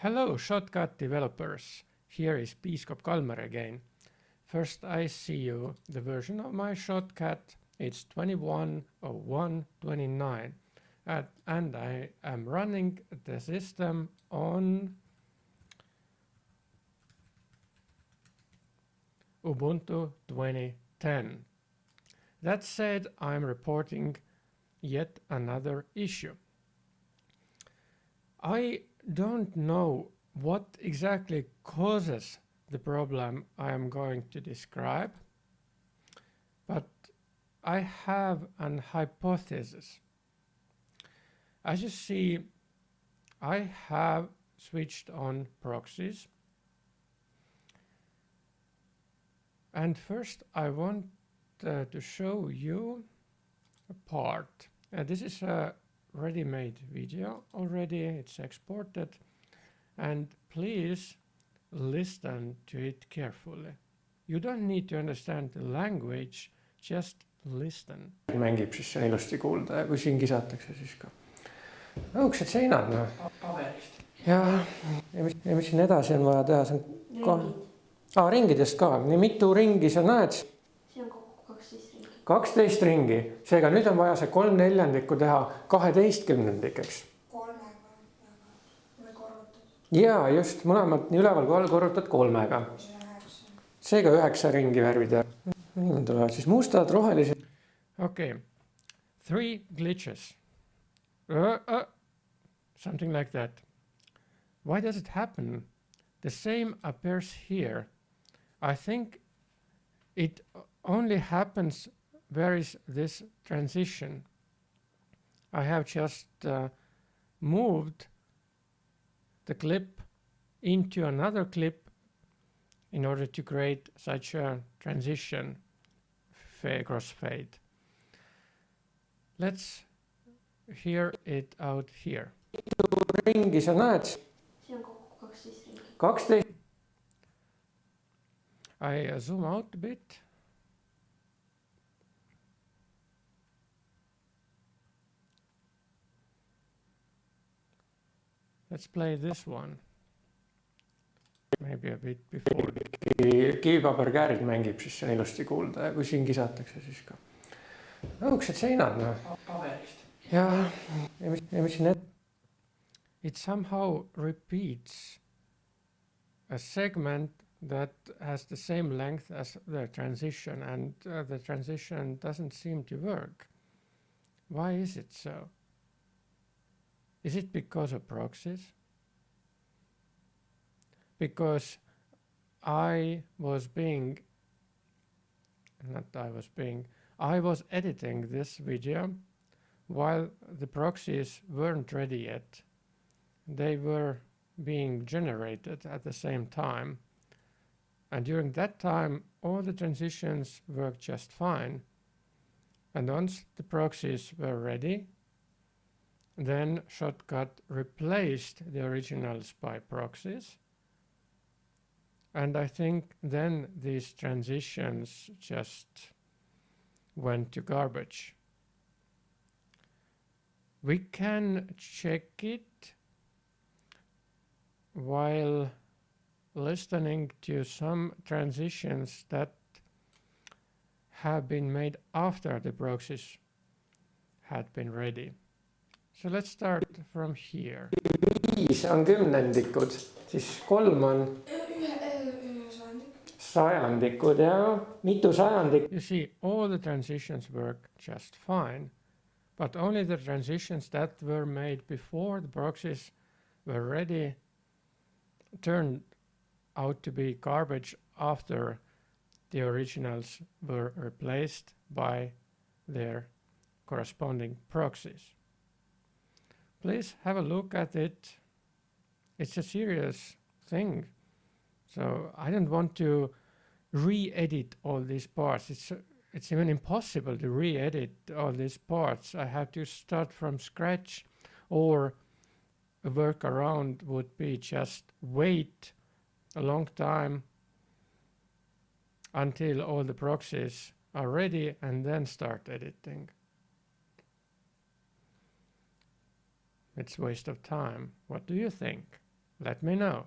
Hello, Shotcut developers. Here is Piiskop Kalmer again. First, I see you the version of my Shotcut. It's 21.01.29, and I am running the system on Ubuntu 2010. That said, I'm reporting yet another issue. I don't know what exactly causes the problem I am going to describe, but I have an hypothesis. As you see, I have switched on proxies. And first I want to show you a part. This is a ready-made video already, it's exported, and please listen to it carefully. You don't need to understand the language, just listen. Mängib, siis see on ilusti kuulda ja kui siin kisatakse, siis ka õuksed seinad, noh. Paberist. Ja mis siin edasi on vaja teha, see on ringidest ka, nii mitu ringi sa näed? See on kokku 12 ringi. 12 ringi, seega nüüd on vaja see 3/4 teha 12-ndikeks. Kolmega või korrutad. Jaa, just, mõlemad nii üleval kui all korrutad 3-ga. Seega 9 ringi värvida. Nii tulevad siis mustad, rohelised. Okay, 3 glitches. Something like that. Why does it happen? The same appears here. I think it only happens where is this transition. I have just moved the clip into another clip in order to create such a transition crossfade. Let's hear it out here. Ringi sa näed? See on kokku 12 ringi. 12. I zoom out a bit. Let's play this one. Maybe a bit before. Kivipaberkäärid mängib, siis see on ilusti kuulda ja kui siin kisatakse, siis ka õuksed seinad, noh. Paberist. Ja mis siin it somehow repeats a segment that has the same length as the transition, and the transition doesn't seem to work. Why is it so? Is it because of proxies? Because I was editing this video while the proxies weren't ready yet. They were being generated at the same time. And during that time, all the transitions worked just fine. And once the proxies were ready, then Shotcut replaced the originals by proxies. And I think then these transitions just went to garbage. We can check it while listening to some transitions that have been made after the proxies had been ready. So let's start from here. 5 on kümnendikud, siis 3 on sajandikud ja mitu sajandik. You see, all the transitions work just fine, but only the transitions that were made before the proxies were ready turned out to be garbage after the originals were replaced by their corresponding proxies. Please have a look at it. It's a serious thing. So I don't want to re-edit all these parts. It's even impossible to re-edit all these parts. I have to start from scratch, or a workaround would be just wait a long time until all the proxies are ready and then start editing. It's a waste of time. What do you think? let me know.